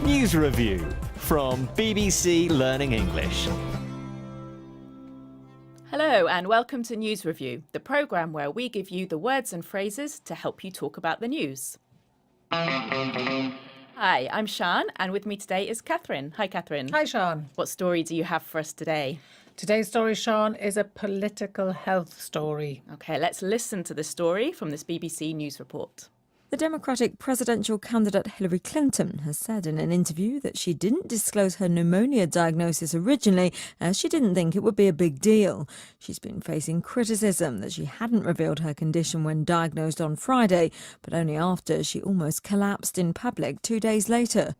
News Review from BBC Learning English. Hello and welcome to News Review, the programme where we give you the words and phrases to help you talk about the news. Hi, I'm Sian, and with me today is Catherine. Hi, Catherine. Hi, Sian. What story do you have for us today? Today's story, Sian, is a political health story. OK, let's listen to the story from this BBC News report. The Democratic presidential candidate Hillary Clinton has said in an interview that she didn't disclose her pneumonia diagnosis originally as she didn't think it would be a big deal. She's been facing criticism that she hadn't revealed her condition when diagnosed on Friday, but only after she almost collapsed in public 2 days later.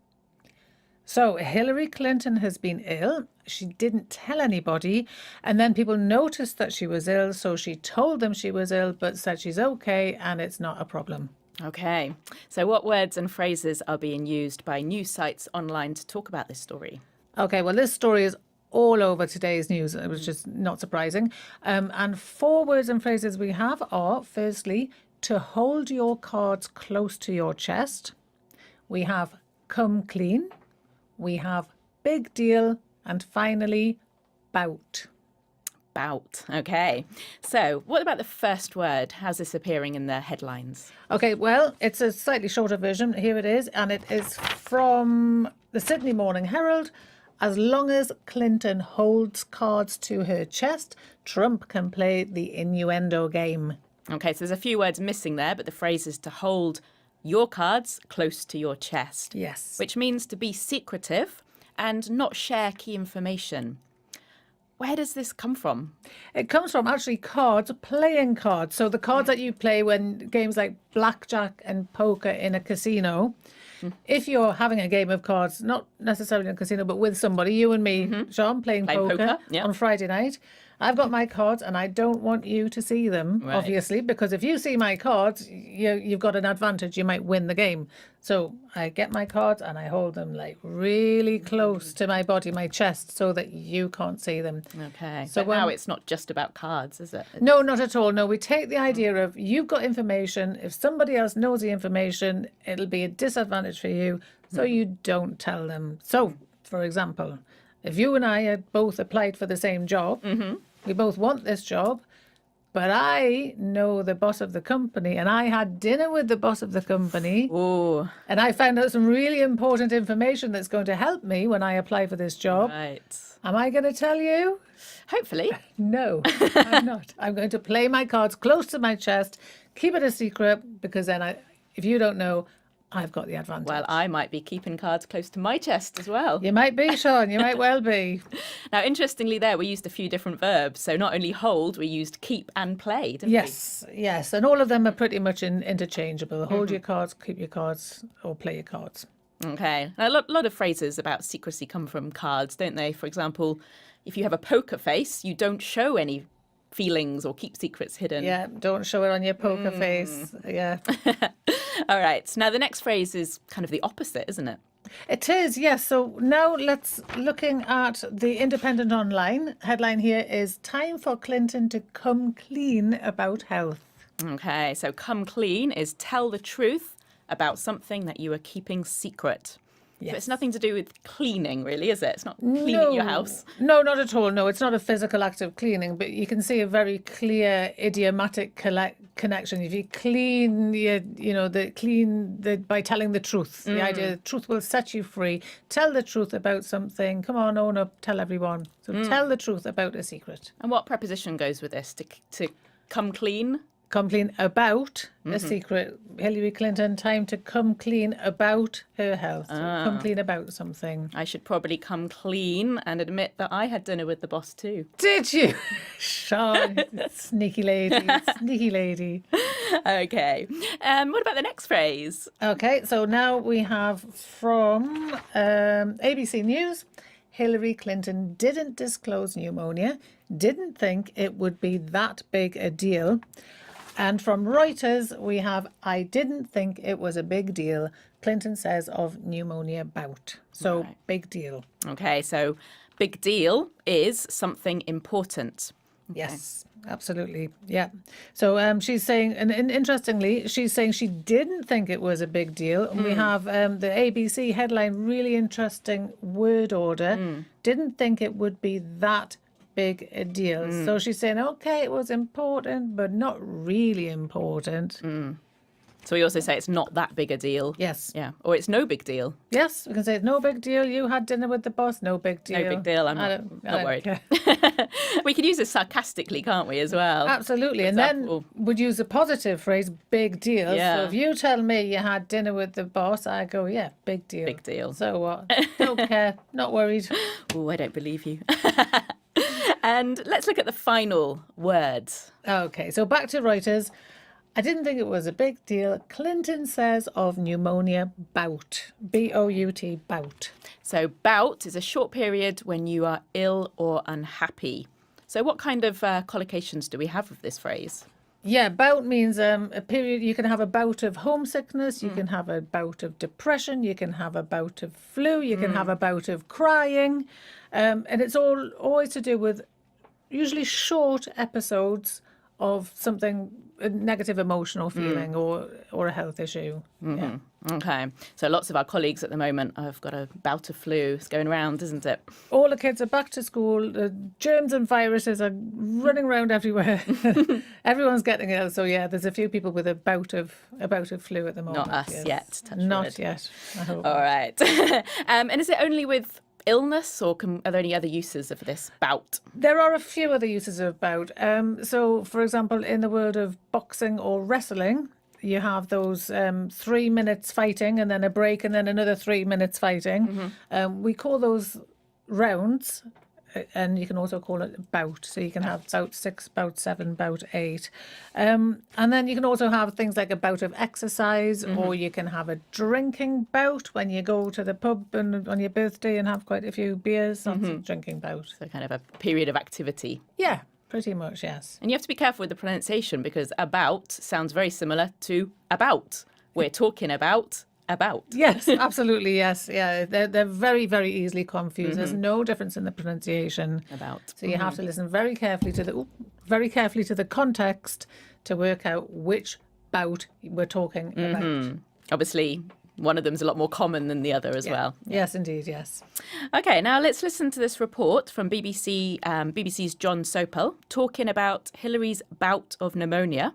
So Hillary Clinton has been ill. She didn't tell anybody. And then people noticed that she was ill. So she told them she was ill, but said she's okay and it's not a problem. OK, so what words and phrases are being used by news sites online to talk about this story? Okay, well, this story is all over today's news, which is not surprising. And 4 words and phrases we have are, firstly, to hold your cards close to your chest. We have come clean. We have big deal. And finally, bout. Bout. OK, so what about the first word? How's this appearing in the headlines? Okay, well, it's a slightly shorter version. Here it is. And it is from the Sydney Morning Herald. As long as Clinton holds cards to her chest, Trump can play the innuendo game. OK, so there's a few words missing there, but the phrase is to hold your cards close to your chest. Yes. Which means to be secretive and not share key information. Where does this come from? It comes from actually cards, playing cards. So the cards that you play when games like blackjack and poker in a casino. If you're having a game of cards, not necessarily in a casino, but with somebody, you and me, Sean, playing poker yep. on Friday night, I've got my cards and I don't want you to see them, Right. obviously, because if you see my cards, you've got an advantage. You might win the game. So I get my cards and I hold them like really close to my body, my chest, so that you can't see them. OK, So but now when- it's not just about cards, is it? No, not at all. No, we take the idea of you've got information. If somebody else knows the information, it'll be a disadvantage for you. So you don't tell them. So, for example, if you and I had both applied for the same job, we both want this job, but I know the boss of the company and I had dinner with the boss of the company Oh, and I found out some really important information that's going to help me when I apply for this job. right. Am I going to tell you? Hopefully. No, I'm not. I'm going to play my cards close to my chest, keep it a secret, because then if you don't know, I've got the advantage. Well, I might be keeping cards close to my chest as well. You might be, Sean. You might well be. Now, interestingly there, we used a few different verbs. So not only hold, we used keep and play, didn't Yes, yes. And all of them are pretty much interchangeable. Hold your cards, keep your cards, or play your cards. we? OK. Now, a lot of phrases about secrecy come from cards, don't they? For example, if you have a poker face, you don't show any feelings or keep secrets hidden. Yeah, don't show it on your poker face. Yeah. All right. Now, the next phrase is kind of the opposite, isn't it? It is, yes. So now let's looking at the Independent Online. Headline here is Time for Clinton to Come Clean About Health. OK. So come clean is tell the truth about something that you are keeping secret. So Yes. it's nothing to do with cleaning, really, is it? It's not cleaning your house. No, not at all. No, it's not a physical act of cleaning, but you can see a very clear idiomatic connection. If you clean, by telling the truth. The idea the truth will set you free. Tell the truth about something. Come on, own up, tell everyone. So tell the truth about a secret. And what preposition goes with this? To come clean? Come clean about a secret. Hillary Clinton, time to come clean about her health. So come clean about something. I should probably come clean and admit that I had dinner with the boss too. Did you? Sean, sneaky lady, sneaky lady. Okay. What about the next phrase? Okay, so now we have from ABC News. Hillary Clinton didn't disclose pneumonia, didn't think it would be that big a deal. And from Reuters, we have, I didn't think it was a big deal, Clinton says of pneumonia bout. So, Right. big deal. Okay, so big deal is something important. Yes, absolutely. Yeah. So she's saying, and interestingly, she's saying she didn't think it was a big deal. And we have the ABC headline, really interesting word order. Didn't think it would be that big a deal. So she's saying, okay, it was important, but not really important. So we also say it's not that big a deal. Yes. Yeah. Or it's no big deal. Yes, we can say it's no big deal. You had dinner with the boss, no big deal. No big deal. I'm I not don't worried. care. We could use this sarcastically, can't we, as well? Absolutely. And then example. would use the positive phrase, big deal. Yeah. So if you tell me you had dinner with the boss, I go, yeah, big deal. Big deal. So what? Don't care. Not worried. Oh, I don't believe you. And let's look at the final words. Okay, so back to Reuters. I didn't think it was a big deal. Clinton says of pneumonia, bout. B-O-U-T, bout. So bout is a short period when you are ill or unhappy. So what kind of collocations do we have of this phrase? Yeah, bout means a period. You can have a bout of homesickness, you can have a bout of depression, you can have a bout of flu, you can have a bout of crying. And it's all always to do with usually short episodes of something, a negative emotional feeling or a health issue. Yeah. Okay. So lots of our colleagues at the moment have got a bout of flu. It's going around, isn't it? All the kids are back to school. The germs and viruses are running around everywhere. Everyone's getting ill. So yeah, there's a few people with a bout of flu at the moment. Not us yes. yet. Touch Not wood. yet. I hope. All right. And is it only with illness, or are there any other uses of this bout? There are a few other uses of bout. So, for example, in the world of boxing or wrestling, you have those 3 minutes fighting and then a break and then another 3 minutes fighting. We call those rounds, and you can also call it bout. So you can have bout 6, bout 7, bout 8. And then you can also have things like a bout of exercise, or you can have a drinking bout when you go to the pub and on your birthday and have quite a few beers. That's a drinking bout. So kind of a period of activity. Yeah, pretty much, yes. And you have to be careful with the pronunciation because about sounds very similar to about. We're talking about. Yes, absolutely, yes. Yeah, they're very, very easily confused. There's no difference in the pronunciation. About. So you have to listen very carefully to the context to work out which bout we're talking about. Obviously, one of them's a lot more common than the other as well. Yes, indeed, yes. Okay, now let's listen to this report from BBC's John Sopel talking about Hillary's bout of pneumonia,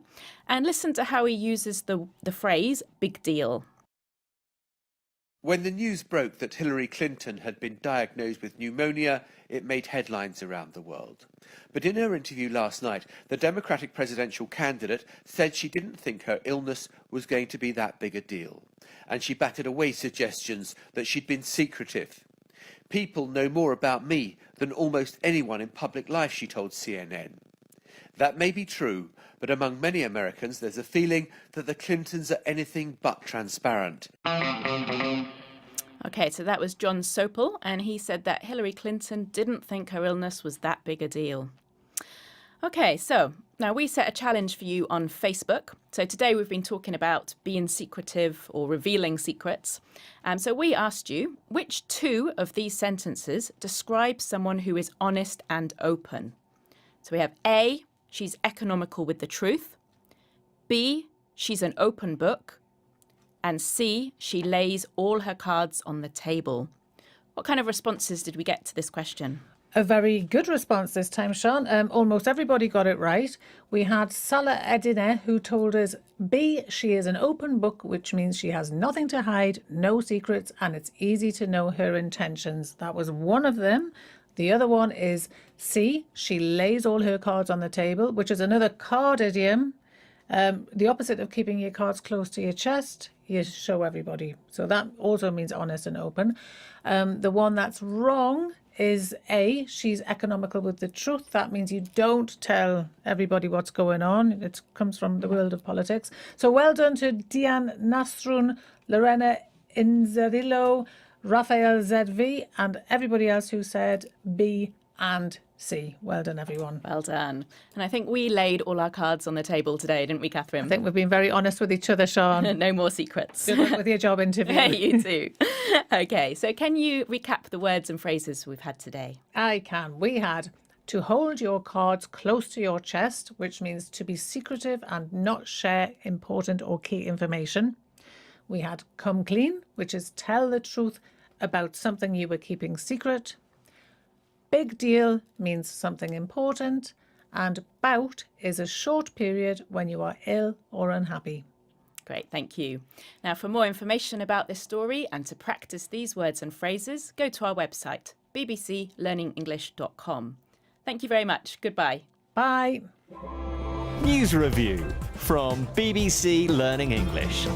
and listen to how he uses the phrase big deal. When the news broke that Hillary Clinton had been diagnosed with pneumonia, it made headlines around the world. But in her interview last night, the Democratic presidential candidate said she didn't think her illness was going to be that big a deal. And she batted away suggestions that she'd been secretive. People know more about me than almost anyone in public life, she told CNN. That may be true, but among many Americans, there's a feeling that the Clintons are anything but transparent. Okay, so that was John Sopel, and he said that Hillary Clinton didn't think her illness was that big a deal. Okay, so now we set a challenge for you on Facebook. So today we've been talking about being secretive or revealing secrets. So we asked you, which two of these sentences describe someone who is honest and open? So we have A, she's economical with the truth. B, she's an open book. And C, she lays all her cards on the table. What kind of responses did we get to this question? A very good response this time, Sean. Almost everybody got it right. We had Salah Edine, who told us B, she is an open book, which means she has nothing to hide, no secrets, and it's easy to know her intentions. That was one of them. The other one is C, she lays all her cards on the table, which is another card idiom. The opposite of keeping your cards close to your chest, you show everybody. So that also means honest and open. The one that's wrong is A, she's economical with the truth. That means you don't tell everybody what's going on. It comes from the world of politics. So well done to Diane Nasrun, Lorena Inzerillo, Raphael ZV, and everybody else who said B and C. Well done, everyone. Well done. And I think we laid all our cards on the table today, didn't we, Catherine? I think we've been very honest with each other, Sean. No more secrets. Good luck with your job interview. You too. Okay, so can you recap the words and phrases we've had today? I can. We had to hold your cards close to your chest, which means to be secretive and not share important or key information. We had come clean, which is tell the truth about something you were keeping secret. Big deal means something important. And bout is a short period when you are ill or unhappy. Great, thank you. Now, for more information about this story and to practice these words and phrases, go to our website, bbclearningenglish.com. Thank you very much. Goodbye. Bye. News review from BBC Learning English.